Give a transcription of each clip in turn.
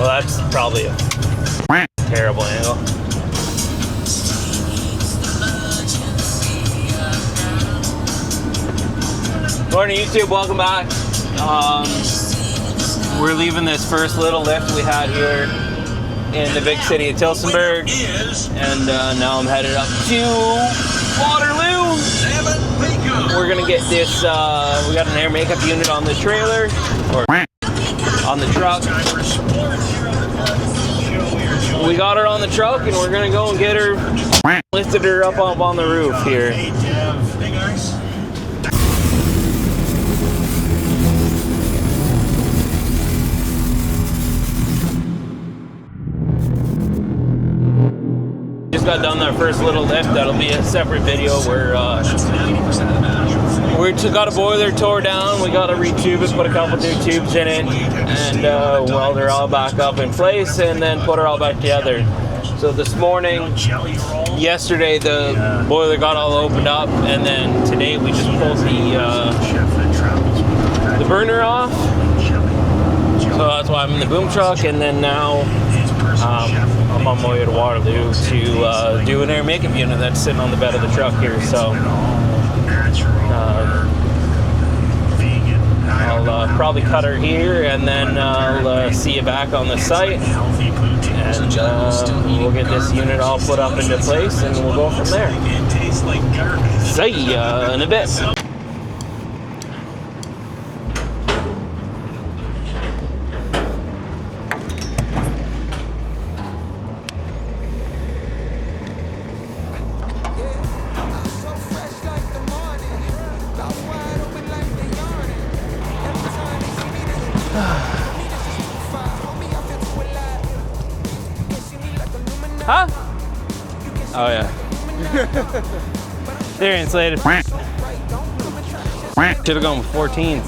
Well, that's probably a terrible angle. Morning YouTube, welcome back. We're leaving this first little lift we had here in the big city of Tillsonburg, and now I'm headed up to Waterloo. We're gonna get this, we got an air makeup unit on the trailer, or on the truck. We got her on the truck and we're gonna go and get her, lifted her up on the roof here. Just got done our first little lift. That'll be a separate video where we got a boiler tore down. We got to retube it, put a couple new tubes in it, and weld her all back up in place, and then put her all back together. So this morning, yesterday the boiler got all opened up, and then today we just pulled the burner off. So that's why I'm in the boom truck, and then now I'm on my way to Waterloo to do an air makeup unit that's sitting on the bed of the truck here. So I'll probably cut her here, and then I'll see you back on the site, and we'll get this unit all put up into place, and we'll go from there. See ya in a bit. Huh? Oh yeah. They're insulated. Should have gone with 14s.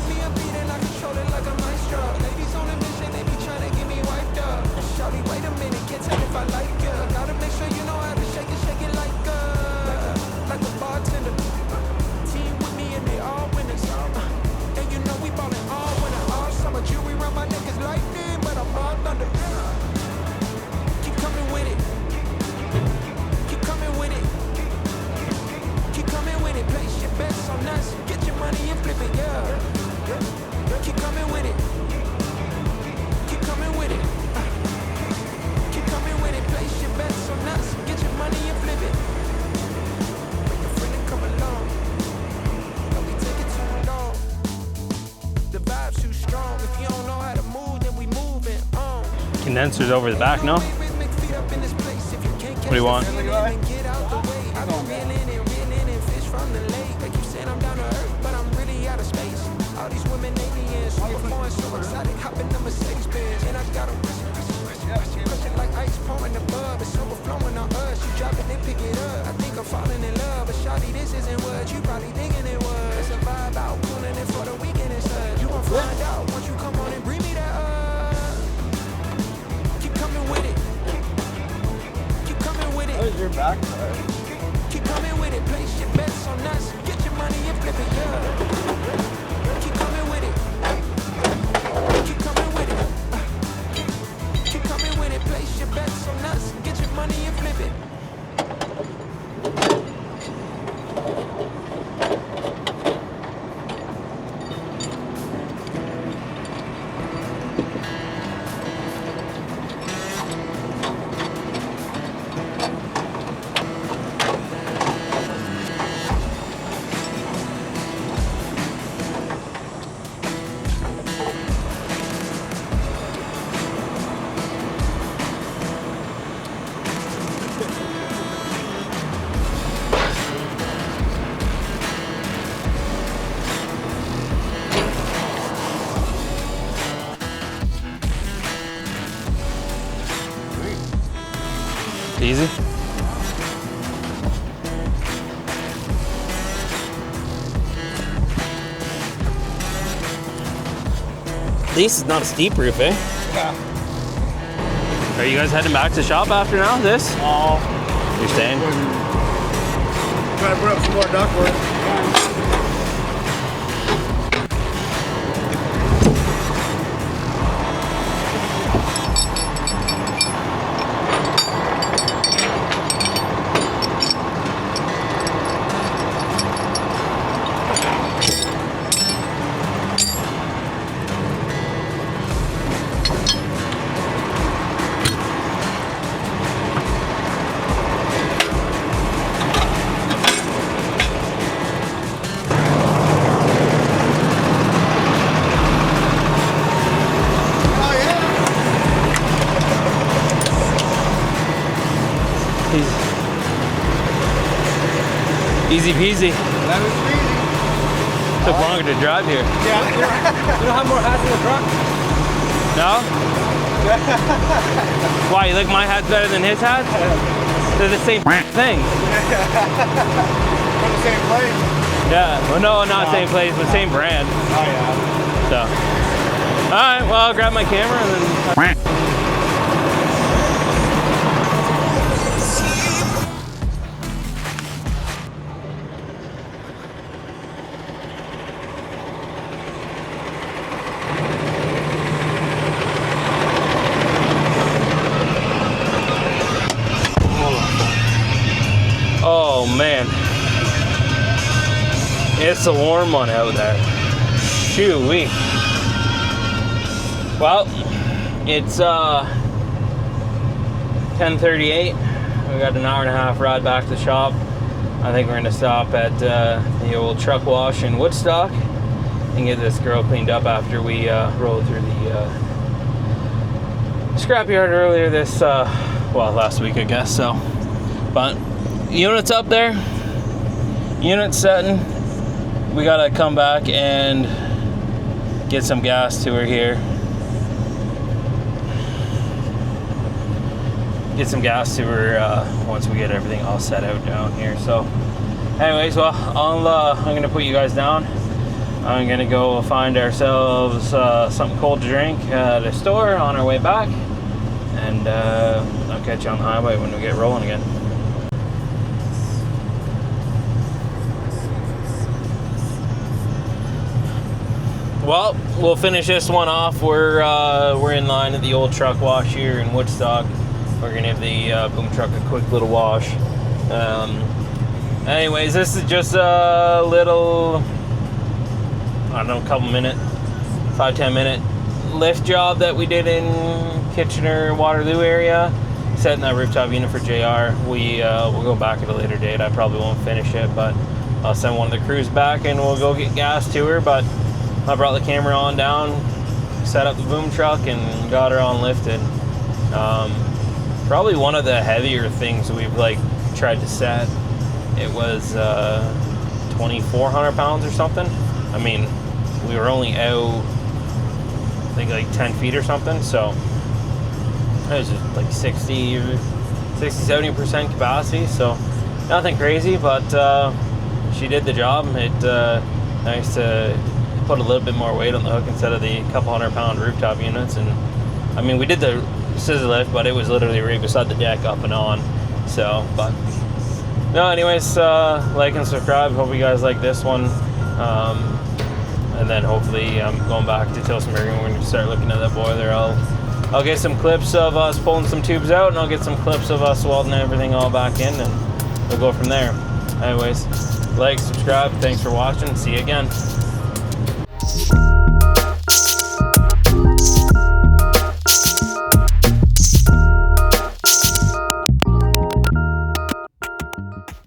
Condensers over the back, no? What do you want? Your back. Keep coming with it, place your bets on us, get your money and flip it, yeah. Keep coming with it. Keep coming with it. Keep coming with it, place your bets on us, get your money and flip it. Easy. At least it's not a steep roof, eh? Yeah. Are you guys heading back to shop after now? This? Oh. You're staying? Try to put up some more ductwork. Easy peasy. Lemon squeezy. Took longer to drive here. Yeah. You don't have more hats in the truck? No? Why, you like my hat's better than his hat? They're the same thing. From the same place. Yeah. Well, no, not same place, but same brand. Oh yeah. So. Alright, well, I'll grab my camera and then. Oh man, it's a warm one out there. Shoo-wee. Well, it's 10:38. We got an hour and a half ride back to the shop. I think we're gonna stop at the old truck wash in Woodstock and get this girl cleaned up after we rolled through the scrapyard earlier this, well, last week I guess. So, but unit's up there, unit's setting. We gotta come back and get some gas to her here. Get some gas to her once we get everything all set out down here. So anyways, well, I'm gonna put you guys down. I'm gonna go find ourselves something cold to drink at a store on our way back, and I'll catch you on the highway when we get rolling again. Well, we'll finish this one off. We're in line at the old truck wash here in Woodstock. We're gonna give the boom truck a quick little wash. Anyways, this is just a little, I don't know, couple minute, 5-10 minute lift job that we did in Kitchener, Waterloo area. Setting that rooftop unit for JR. We'll go back at a later date. I probably won't finish it, but I'll send one of the crews back and we'll go get gas to her. But I brought the camera on down, set up the boom truck, and got her on lifted. Probably one of the heavier things we've tried to set. It was 2,400 pounds or something. I mean, we were only out, I think 10 feet or something. So it was just 60-70% capacity. So nothing crazy, but she did the job. Nice to put a little bit more weight on the hook instead of the couple 100-pound rooftop units. And I mean, we did the scissor lift, but it was literally right beside the deck up and on. So, but no, anyways, like and subscribe. Hope you guys like this one. And then hopefully I'm going back to Tillsonburg and we're going to start looking at that boiler. I'll get some clips of us pulling some tubes out, and I'll get some clips of us welding everything all back in, and we'll go from there. Anyways, like, subscribe. Thanks for watching. See you again.